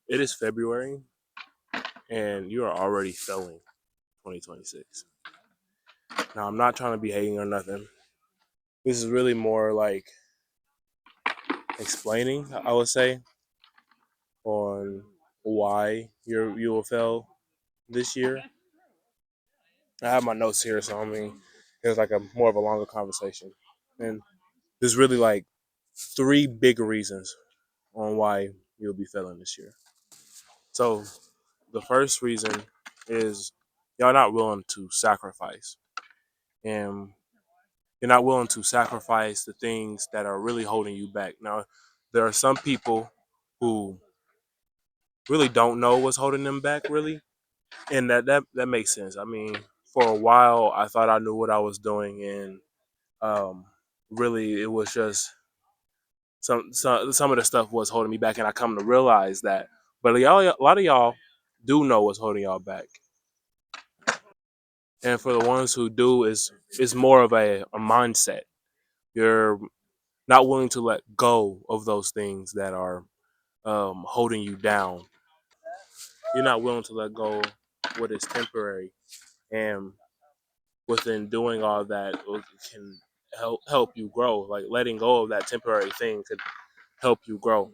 It is February, and you are already failing 2026. Now, I'm not trying to be hating or nothing. This is really more like explaining, I would say, on why you will fail this year. I have my notes here, so I mean, it was like a more of a longer conversation, and there's really like three big reasons on why you'll be failing this year. So the first reason is y'all not willing to sacrifice, and you're not willing to sacrifice the things that are really holding you back. Now, there are some people who really don't know what's holding them back, really, and that makes sense. I mean, for a while, I thought I knew what I was doing, and really, it was just some of the stuff was holding me back, and I come to realize that. But y'all, a lot of y'all do know what's holding y'all back, and for the ones who do, is more of a mindset. You're not willing to let go of those things that are holding you down. You're not willing to let go what is temporary, and within doing all that, it can help you grow. Like letting go of that temporary thing could help you grow.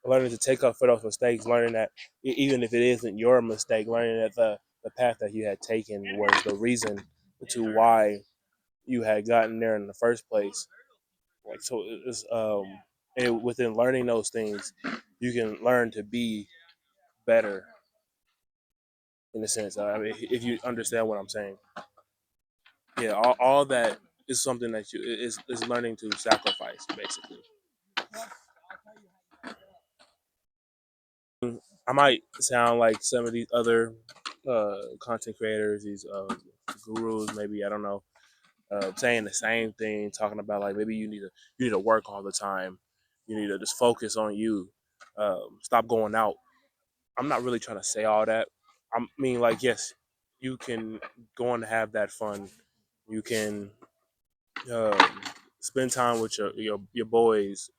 Learning to take up for those mistakes, learning that even if it isn't your mistake, learning that the path that you had taken was the reason to why you had gotten there in the first place. Like so, it's and within learning those things, you can learn to be better in a sense. I mean, if you understand what I'm saying, yeah, all that is something that you is learning to sacrifice basically. I might sound like some of these other content creators, these gurus, maybe I don't know, saying the same thing, talking about like maybe you need to work all the time, you need to just focus on you, stop going out. I'm not really trying to say all that. I mean, like, yes, you can go on to have that fun. You can um, spend time with your boys,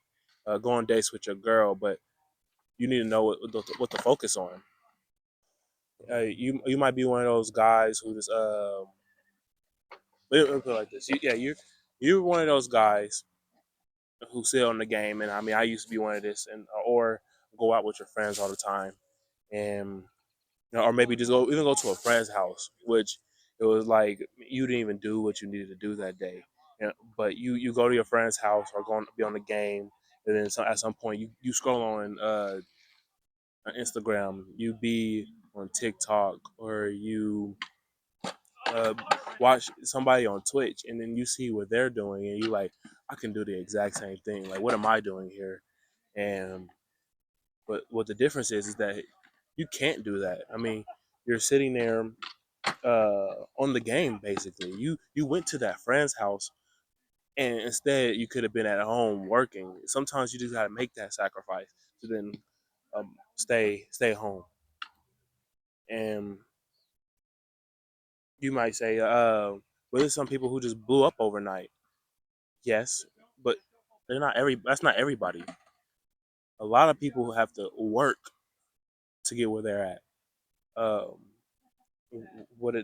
go on dates with your girl, but you need to know what to focus on. You might be one of those guys who just let me put it like this. Yeah, you're one of those guys who sit on the game, and I mean, I used to be one of this, and or go out with your friends all the time, and or maybe just go to a friend's house, which it was like you didn't even do what you needed to do that day, but you go to your friend's house or go on, be on the game, and then at some point you scroll on Instagram, you be on TikTok, or you uh, watch somebody on Twitch, and then you see what they're doing, and you like, I can do the exact same thing. Like, what am I doing here? And but what the difference is that you can't do that. I mean, you're sitting there on the game basically. You went to that friend's house, and instead you could have been at home working. Sometimes you just got to make that sacrifice to then stay home. And you might say, well, there's some people who just blew up overnight. Yes, but they're not every. That's not everybody. A lot of people who have to work to get where they're at. Um,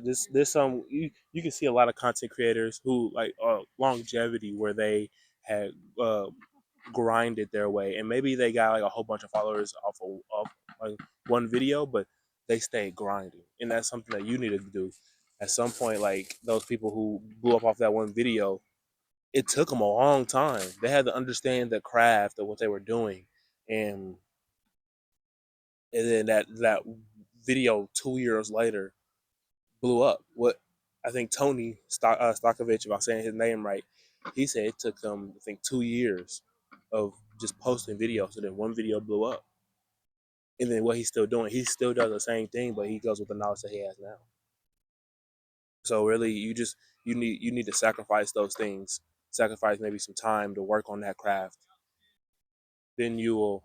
this some you can see a lot of content creators who like longevity where they had uh, grinded their way, and maybe they got like a whole bunch of followers off like one video, but they stayed grinding, and that's something that you need to do. At some point, like those people who blew up off that one video, it took them a long time. They had to understand the craft of what they were doing, and then that video 2 years later blew up. What I think Tony Stokovich, if I'm saying his name right, he said it took him I think 2 years of just posting videos, and then one video blew up. And then what he's still doing, he still does the same thing, but he goes with the knowledge that he has now. So really, you need to sacrifice those things, sacrifice maybe some time to work on that craft. Then you will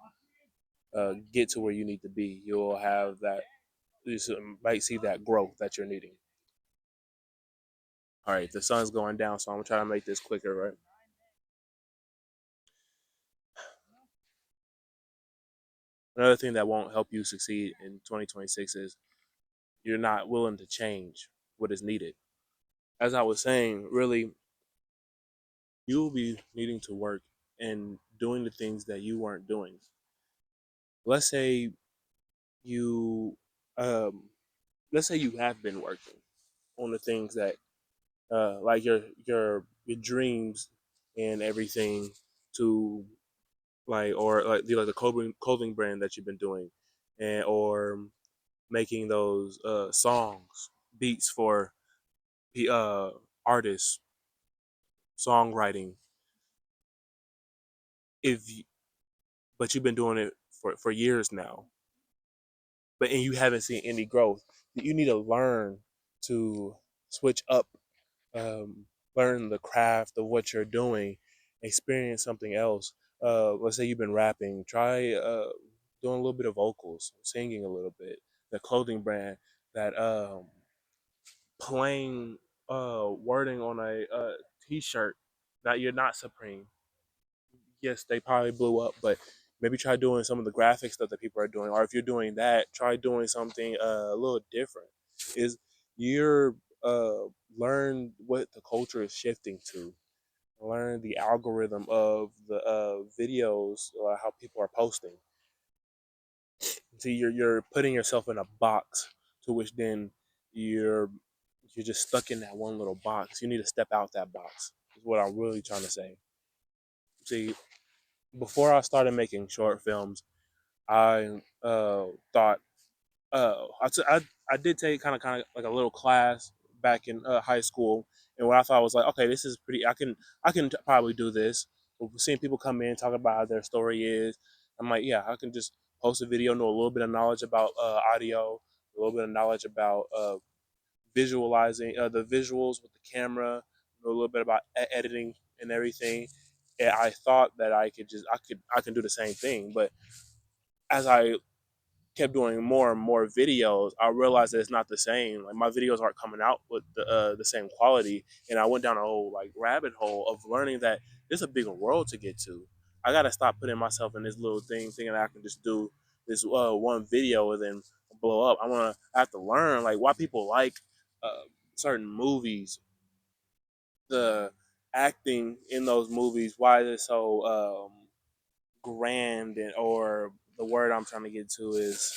get to where you need to be. You'll have that. You might see that growth that you're needing. All right, the sun's going down, so I'm gonna try to make this quicker, right? Another thing that won't help you succeed in 2026 is you're not willing to change what is needed. As I was saying, really, you will be needing to work and doing the things that you weren't doing. Let's say you, um, let's say you have been working on the things that, like your dreams and everything, to like or like the clothing brand that you've been doing, and or making those songs, beats for the artists, songwriting. If you, but you've been doing it for years now, but and you haven't seen any growth, you need to learn to switch up, um, learn the craft of what you're doing, experience something else. Let's say you've been rapping, try doing a little bit of vocals, singing a little bit. The clothing brand, that plain wording on a t-shirt that you're not Supreme. Yes, they probably blew up, but maybe try doing some of the graphic stuff that people are doing, or if you're doing that, try doing something a little different. Is you're uh, learn what the culture is shifting to, learn the algorithm of the videos, how people are posting. See, you're putting yourself in a box, to which then you're you're just stuck in that one little box. You need to step out that box. Is what I'm really trying to say. See, before I started making short films, I thought I did take kind of like a little class back in high school, and what I thought was like, okay, this is pretty. I can probably do this. Seeing people come in talk about how their story is, I'm like, yeah, I can just post a video, know a little bit of knowledge about audio, a little bit of knowledge about visualizing the visuals with the camera, know a little bit about editing and everything. And I thought that I can do the same thing, but as I kept doing more and more videos, I realized that it's not the same. Like my videos aren't coming out with the same quality, and I went down a whole like rabbit hole of learning that there's a bigger world to get to. I gotta stop putting myself in this little thing, thinking I can just do this one video and then blow up. I have to learn like why people like certain movies, the acting in those movies, why they're so grand, and or the word I'm trying to get to is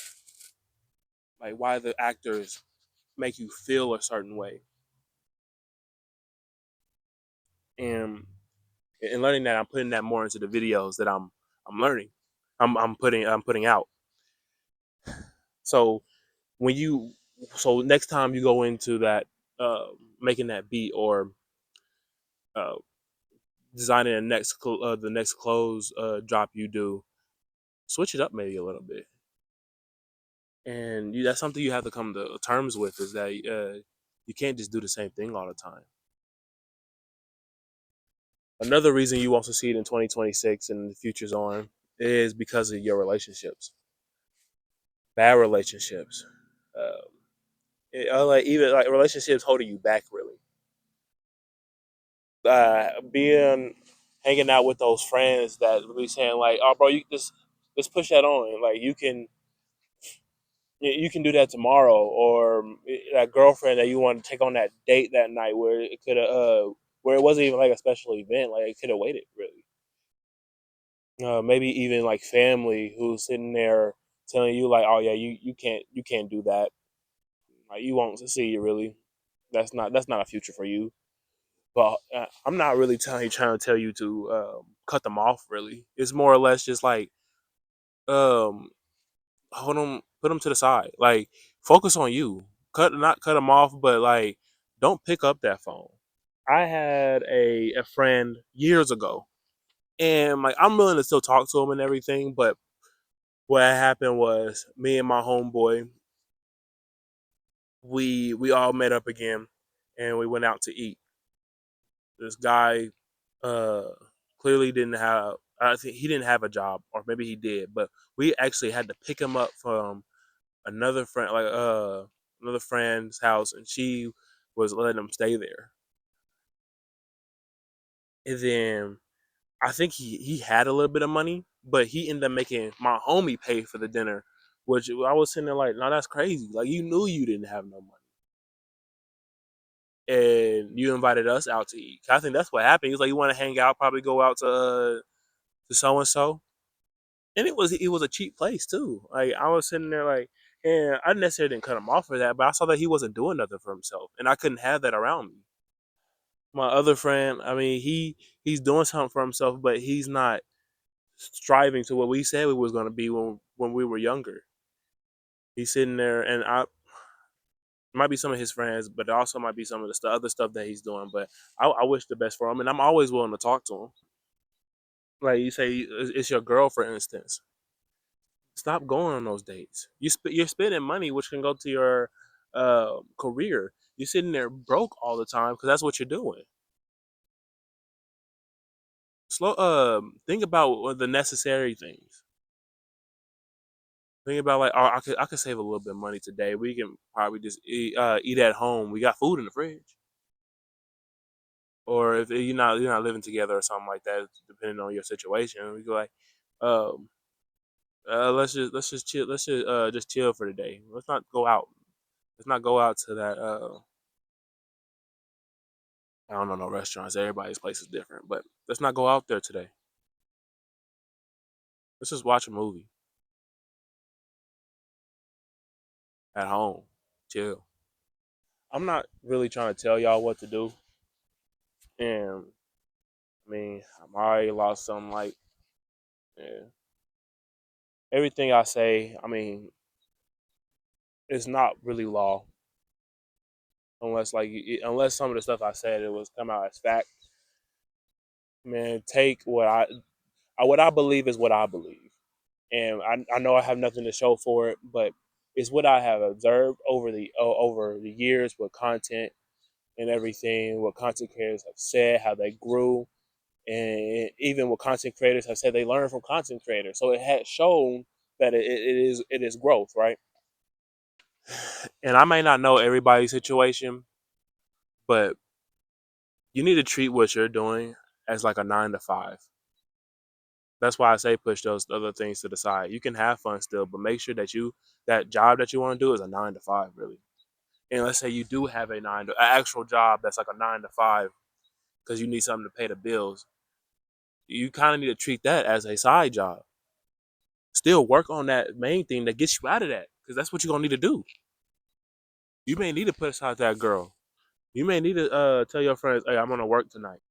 like why the actors make you feel a certain way, and learning that, I'm putting that more into the videos that I'm learning, I'm putting out. So when you so next time you go into that uh, making that beat, or uh, designing the next clothes drop you do, switch it up maybe a little bit, and that's something you have to come to terms with, is that you can't just do the same thing all the time. Another reason you won't succeed in 2026 and the future's on is because of your relationships, bad relationships. Um, like even like relationships holding you back, really. Being hanging out with those friends that be saying like, "Oh, bro, you just push that on. Like you can do that tomorrow," or that girlfriend that you want to take on that date that night where it could have where it wasn't even like a special event, like it could have waited, really. Maybe even like family who's sitting there telling you like, "Oh yeah, you can't do that. Like you won't succeed, really. That's not a future for you." But I'm not really trying to tell you to cut them off. Really, it's more or less just like um, hold them, put them to the side. Like focus on you. Not cut them off, but like don't pick up that phone. I had a friend years ago, and like I'm willing to still talk to him and everything, but what happened was me and my homeboy, we all met up again, and we went out to eat. This guy uh clearly didn't have, I think he didn't have a job, or maybe he did, but we actually had to pick him up from another friend, like another friend's house, and she was letting him stay there. And then I think he had a little bit of money, but he ended up making my homie pay for the dinner, which I was sitting there like, no, that's crazy. Like you knew you didn't have no money, and you invited us out to eat. I think that's what happened. He's like, you want to hang out, probably go out to so and so, and it was a cheap place too. Like I was sitting there like, and I necessarily didn't cut him off for that, but I saw that he wasn't doing nothing for himself, and I couldn't have that around me. My other friend, I mean, he's doing something for himself, but he's not striving to what we said we was going to be when we were younger. He's sitting there, and I might be some of his friends, but it also might be some of the other stuff that he's doing. But I wish the best for him, and I'm always willing to talk to him. Like you say, it's your girl, for instance. Stop going on those dates. You're spending money, which can go to your career. You're sitting there broke all the time because that's what you're doing. Think about the necessary things. Think about like, oh, I could save a little bit of money today. We can probably just eat at home. We got food in the fridge. Or if you're not living together or something like that, depending on your situation, we go like, um, let's just chill. Let's just chill for the day. Let's not go out. Let's not go out to that. I don't know, no restaurants. Everybody's place is different, but let's not go out there today. Let's just watch a movie at home. Chill. I'm not really trying to tell y'all what to do, and I mean, I'm already lost some like, yeah, everything I say. I mean, it's not really law unless unless some of the stuff I said it was come out as fact. Man, take what I believe is what I believe, and I know I have nothing to show for it, but it's what I have observed over the years with content and everything. What content creators have said, how they grew, and even what content creators have said they learned from content creators. So it has shown that it is growth, right? And I may not know everybody's situation, but you need to treat what you're doing as like a 9 to 5. That's why I say push those other things to the side. You can have fun still, but make sure that job that you want to do is a 9 to 5, really. And let's say you do have an actual job that's like a 9 to 5 because you need something to pay the bills. You kind of need to treat that as a side job. Still work on that main thing that gets you out of that because that's what you're gonna need to do. You may need to put aside that girl. You may need to tell your friends, "Hey, I'm gonna work tonight,"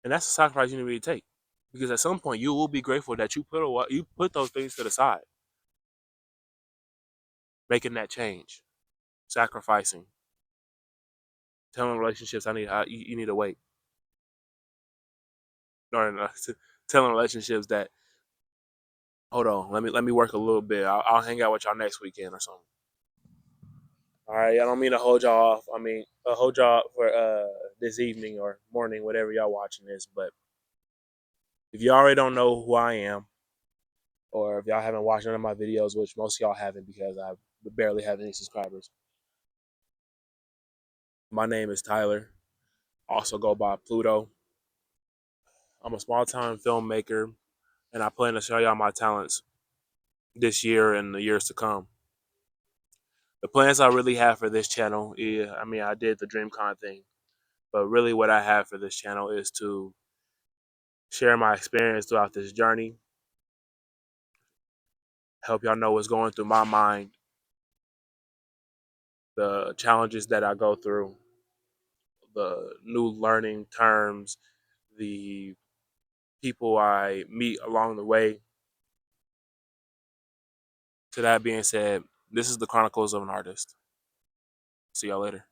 and that's a sacrifice you need to take because at some point you will be grateful that you put those things to the side, making that change, sacrificing, telling relationships you need to wait, or telling relationships that hold on, let me work a little bit. I'll hang out with y'all next weekend or something. All right, I don't mean to hold y'all off. I mean, hold y'all up for this evening or morning, whatever y'all watching this. But if you already don't know who I am, or if y'all haven't watched none of my videos, which most of y'all haven't because I barely have any subscribers, my name is Tyler. Also go by Pluto. I'm a small time filmmaker, and I plan to show y'all my talents this year and the years to come. The plans I really have for this channel is, I mean, I did the DreamCon thing, but really what I have for this channel is to share my experience throughout this journey, help y'all know what's going through my mind, the challenges that I go through, the new learning terms, the people I meet along the way. To that being said, this is the Chronicles of an Artist. See y'all later.